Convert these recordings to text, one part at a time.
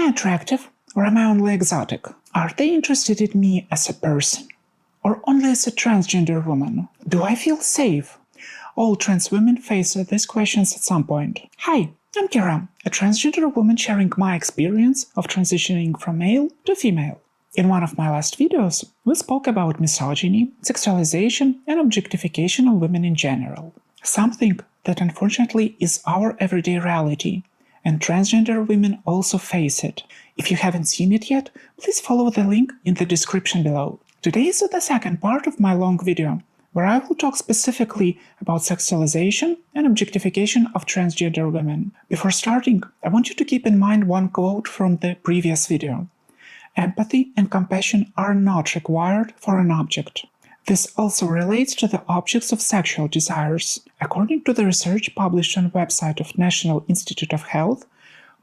I attractive, or am I only exotic? Are they interested in me as a person, or only as a transgender woman? Do I feel safe? All trans women face these questions at some point. Hi, I'm Kira, a transgender woman sharing my experience of transitioning from male to female. In one of my last videos, we spoke about misogyny, sexualization, and objectification of women in general. Something that unfortunately is our everyday reality, and transgender women also face it. If you haven't seen it yet, please follow the link in the description below. Today is the second part of my long video, where I will talk specifically about sexualization and objectification of transgender women. Before starting, I want you to keep in mind one quote from the previous video. Empathy and compassion are not required for an object. This also relates to the objects of sexual desires. According to the research published on the website of National Institute of Health,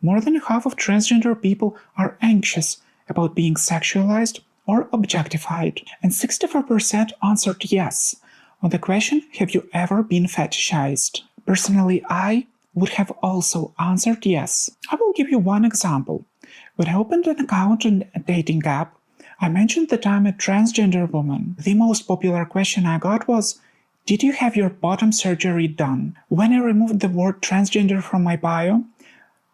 more than half of transgender people are anxious about being sexualized or objectified, and 64% answered yes on the question, have you ever been fetishized? Personally, I would have also answered yes. I will give you one example. When I opened an account on a dating app, I mentioned that I'm a transgender woman. The most popular question I got was, did you have your bottom surgery done? When I removed the word transgender from my bio,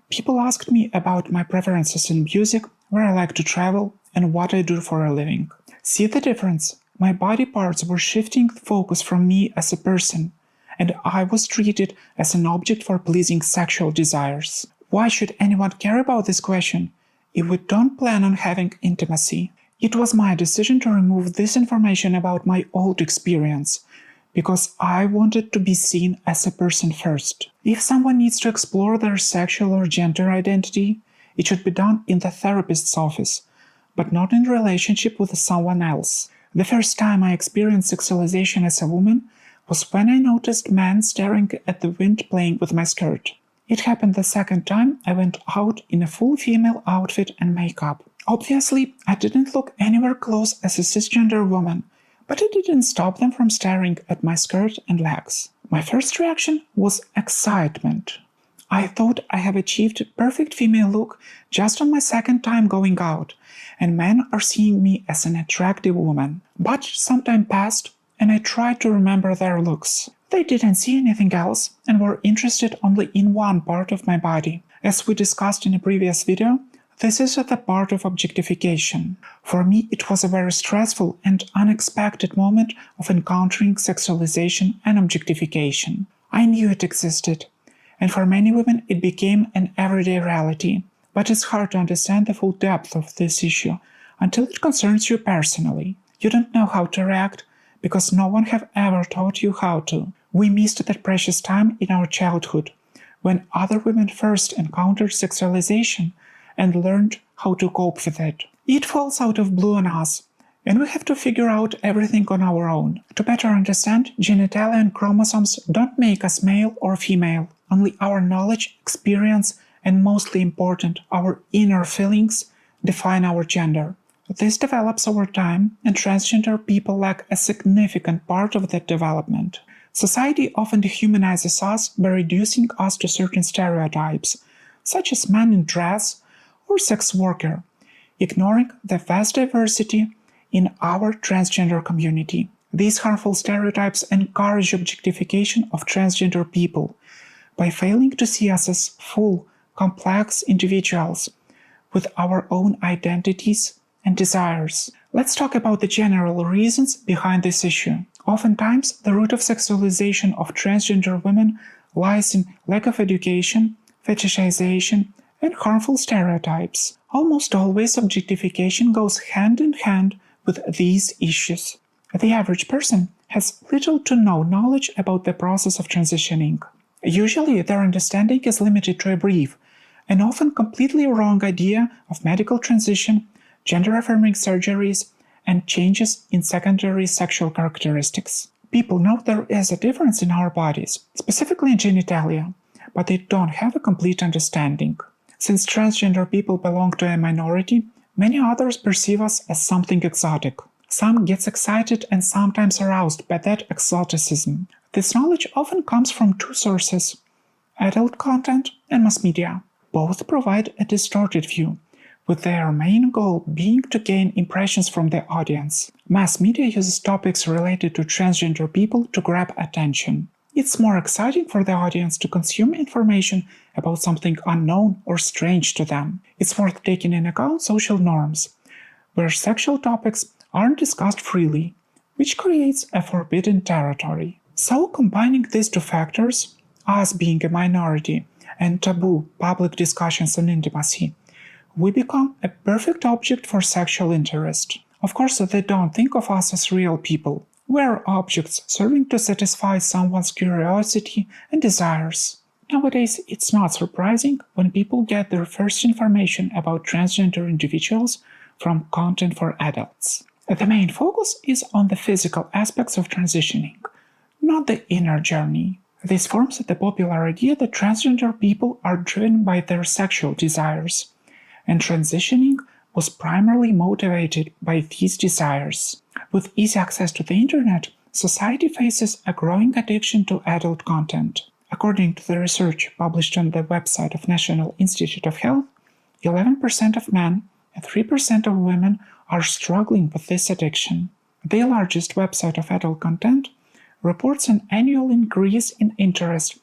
people asked me about my preferences in music, where I like to travel, and what I do for a living. See the difference? My body parts were shifting the focus from me as a person, and I was treated as an object for pleasing sexual desires. Why should anyone care about this question if we don't plan on having intimacy? It was my decision to remove this information about my old experience, because I wanted to be seen as a person first. If someone needs to explore their sexual or gender identity, it should be done in the therapist's office, but not in relationship with someone else. The first time I experienced sexualization as a woman was when I noticed men staring at the wind playing with my skirt. It happened the second time I went out in a full female outfit and makeup. Obviously, I didn't look anywhere close as a cisgender woman, but it didn't stop them from staring at my skirt and legs. My first reaction was excitement. I thought I have achieved a perfect female look just on my second time going out, and men are seeing me as an attractive woman. But some time passed, and I tried to remember their looks. They didn't see anything else and were interested only in one part of my body. As we discussed in a previous video, this is the part of objectification. For me, it was a very stressful and unexpected moment of encountering sexualization and objectification. I knew it existed, and for many women it became an everyday reality. But it's hard to understand the full depth of this issue until it concerns you personally. You don't know how to react because no one have ever taught you how to. We missed that precious time in our childhood, when other women first encountered sexualization and learned how to cope with it. It falls out of blue on us, and we have to figure out everything on our own. To better understand, genitalia and chromosomes don't make us male or female. Only our knowledge, experience, and mostly important, our inner feelings define our gender. This develops over time, and transgender people lack a significant part of that development. Society often dehumanizes us by reducing us to certain stereotypes, such as man in dress or sex worker, ignoring the vast diversity in our transgender community. These harmful stereotypes encourage objectification of transgender people by failing to see us as full, complex individuals with our own identities and desires. Let's talk about the general reasons behind this issue. Oftentimes, the root of sexualization of transgender women lies in lack of education, fetishization, and harmful stereotypes. Almost always, objectification goes hand in hand with these issues. The average person has little to no knowledge about the process of transitioning. Usually, their understanding is limited to a brief and often completely wrong idea of medical transition, gender-affirming surgeries, and changes in secondary sexual characteristics. People know there is a difference in our bodies, specifically in genitalia, but they don't have a complete understanding. Since transgender people belong to a minority, many others perceive us as something exotic. Some get excited and sometimes aroused by that exoticism. This knowledge often comes from two sources: adult content and mass media. Both provide a distorted view, with their main goal being to gain impressions from the audience. Mass media uses topics related to transgender people to grab attention. It's more exciting for the audience to consume information about something unknown or strange to them. It's worth taking into account social norms, where sexual topics aren't discussed freely, which creates a forbidden territory. So, combining these two factors, us being a minority and taboo public discussions on intimacy, we become a perfect object for sexual interest. Of course, they don't think of us as real people. We're objects serving to satisfy someone's curiosity and desires. Nowadays, it's not surprising when people get their first information about transgender individuals from content for adults. The main focus is on the physical aspects of transitioning, not the inner journey. This forms the popular idea that transgender people are driven by their sexual desires, and transitioning was primarily motivated by these desires. With easy access to the internet, society faces a growing addiction to adult content. According to the research published on the website of National Institute of Health, 11% of men and 3% of women are struggling with this addiction. The largest website of adult content reports an annual increase in interest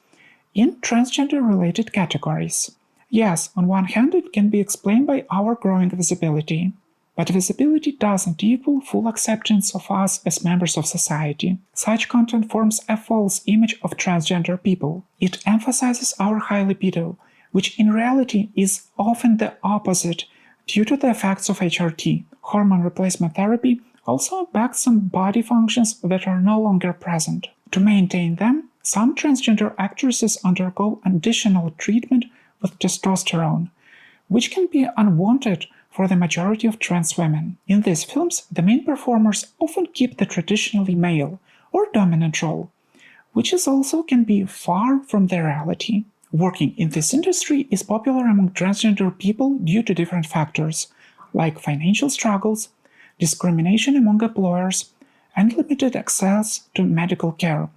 in transgender-related categories. Yes, on one hand, it can be explained by our growing visibility, but visibility doesn't equal full acceptance of us as members of society. Such content forms a false image of transgender people. It emphasizes our high libido, which in reality is often the opposite due to the effects of HRT. Hormone replacement therapy also impacts some body functions that are no longer present. To maintain them, some transgender actresses undergo additional treatment with testosterone, which can be unwanted for the majority of trans women. In these films, the main performers often keep the traditionally male or dominant role, which is also can be far from the reality. Working in this industry is popular among transgender people due to different factors, like financial struggles, discrimination among employers, and limited access to medical care,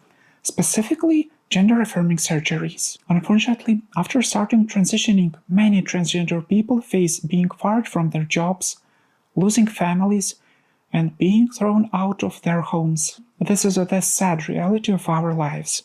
specifically gender-affirming surgeries. Unfortunately, after starting transitioning, many transgender people face being fired from their jobs, losing families, and being thrown out of their homes. This is the sad reality of our lives.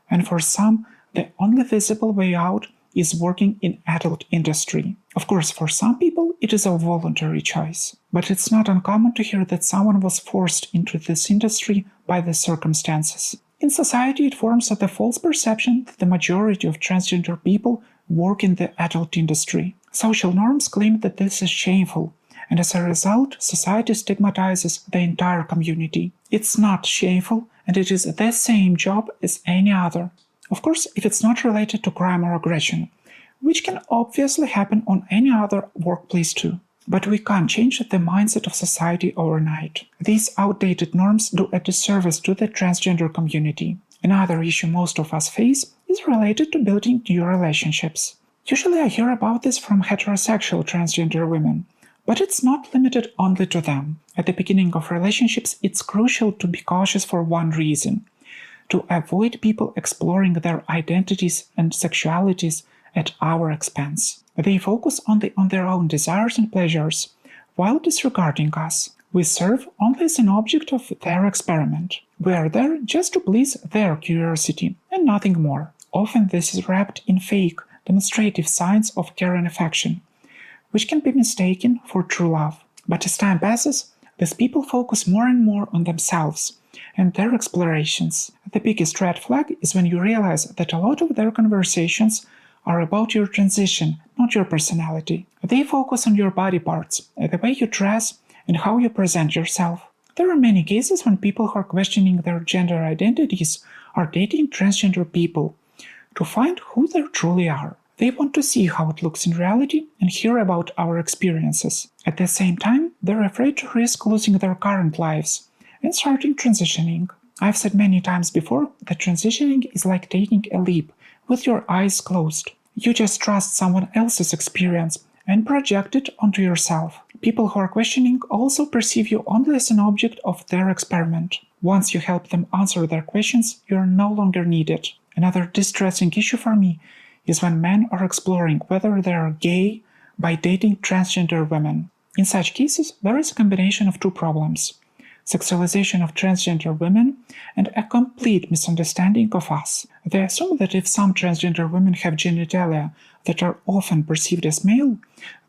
And for some, the only visible way out is working in adult industry. Of course, for some people, it is a voluntary choice. But it's not uncommon to hear that someone was forced into this industry by the circumstances. In society, it forms the false perception that the majority of transgender people work in the adult industry. Social norms claim that this is shameful, and as a result, society stigmatizes the entire community. It's not shameful, and it is the same job as any other. Of course, if it's not related to crime or aggression, which can obviously happen on any other workplace too. But we can't change the mindset of society overnight. These outdated norms do a disservice to the transgender community. Another issue most of us face is related to building new relationships. Usually I hear about this from heterosexual transgender women, but it's not limited only to them. At the beginning of relationships, it's crucial to be cautious for one reason: to avoid people exploring their identities and sexualities at our expense. They focus only on their own desires and pleasures, while disregarding us. We serve only as an object of their experiment. We are there just to please their curiosity and nothing more. Often this is wrapped in fake, demonstrative signs of care and affection, which can be mistaken for true love. But as time passes, these people focus more and more on themselves and their explorations. The biggest red flag is when you realize that a lot of their conversations are about your transition, not your personality. They focus on your body parts, the way you dress, and how you present yourself. There are many cases when people who are questioning their gender identities are dating transgender people to find who they truly are. They want to see how it looks in reality and hear about our experiences. At the same time, they're afraid to risk losing their current lives and starting transitioning. I've said many times before that transitioning is like taking a leap with your eyes closed. You just trust someone else's experience and project it onto yourself. People who are questioning also perceive you only as an object of their experiment. Once you help them answer their questions, you are no longer needed. Another distressing issue for me is when men are exploring whether they are gay, by dating transgender women. In such cases, there is a combination of two problems: sexualization of transgender women and a complete misunderstanding of us. They assume that if some transgender women have genitalia that are often perceived as male,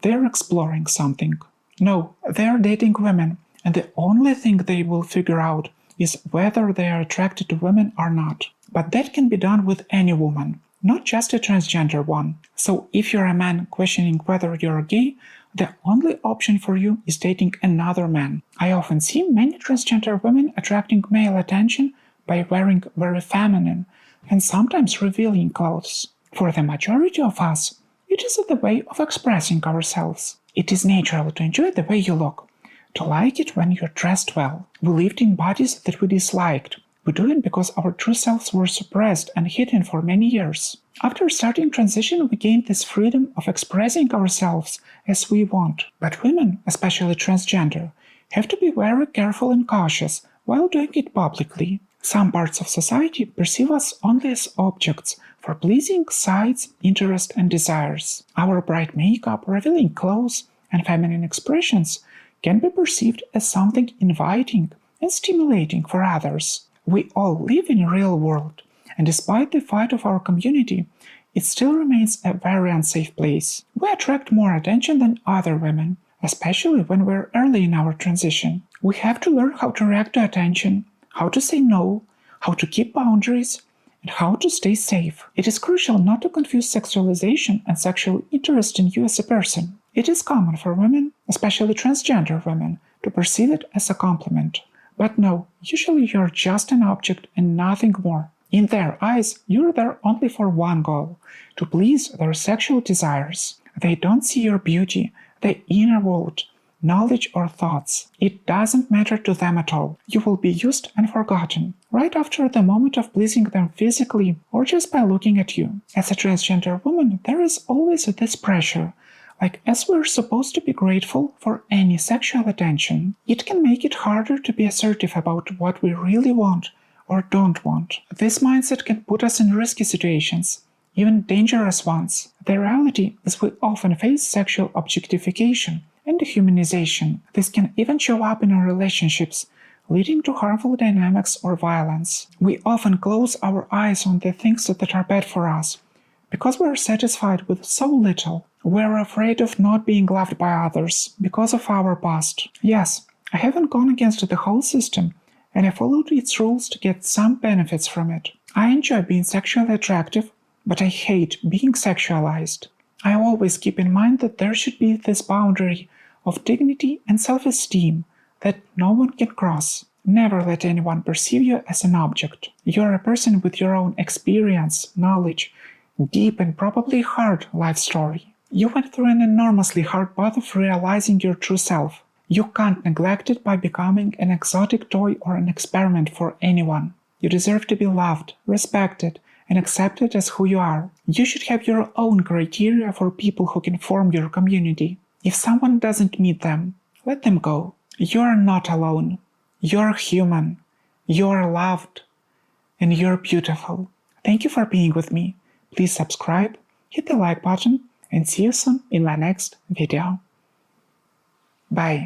they are exploring something. No, they are dating women, and the only thing they will figure out is whether they are attracted to women or not. But that can be done with any woman, not just a transgender one. So if you're a man questioning whether you're gay, the only option for you is dating another man. I often see many transgender women attracting male attention by wearing very feminine and sometimes revealing clothes. For the majority of us, it is the way of expressing ourselves. It is natural to enjoy the way you look, to like it when you're dressed well. We lived in bodies that we disliked. We do it because our true selves were suppressed and hidden for many years. After starting transition, we gained this freedom of expressing ourselves as we want. But women, especially transgender, have to be very careful and cautious while doing it publicly. Some parts of society perceive us only as objects for pleasing sights, interests, and desires. Our bright makeup, revealing clothes, and feminine expressions can be perceived as something inviting and stimulating for others. We all live in a real world, and despite the fight of our community, it still remains a very unsafe place. We attract more attention than other women, especially when we're early in our transition. We have to learn how to react to attention, how to say no, how to keep boundaries, and how to stay safe. It is crucial not to confuse sexualization and sexual interest in you as a person. It is common for women, especially transgender women, to perceive it as a compliment. But no, usually you're just an object and nothing more. In their eyes, you're there only for one goal: to please their sexual desires. They don't see your beauty, the inner world, knowledge or thoughts. It doesn't matter to them at all. You will be used and forgotten right after the moment of pleasing them physically or just by looking at you. As a transgender woman, there is always this pressure. As we're supposed to be grateful for any sexual attention, it can make it harder to be assertive about what we really want or don't want. This mindset can put us in risky situations, even dangerous ones. The reality is we often face sexual objectification and dehumanization. This can even show up in our relationships, leading to harmful dynamics or violence. We often close our eyes on the things that are bad for us, because we're satisfied with so little. We're afraid of not being loved by others because of our past. Yes, I haven't gone against the whole system, and I followed its rules to get some benefits from it. I enjoy being sexually attractive, but I hate being sexualized. I always keep in mind that there should be this boundary of dignity and self-esteem that no one can cross. Never let anyone perceive you as an object. You're a person with your own experience, knowledge, deep and probably hard life story. You went through an enormously hard path of realizing your true self. You can't neglect it by becoming an exotic toy or an experiment for anyone. You deserve to be loved, respected, and accepted as who you are. You should have your own criteria for people who can form your community. If someone doesn't meet them, let them go. You are not alone. You're human. You're loved. And you're beautiful. Thank you for being with me. Please subscribe, hit the like button, and see you soon in my next video. Bye.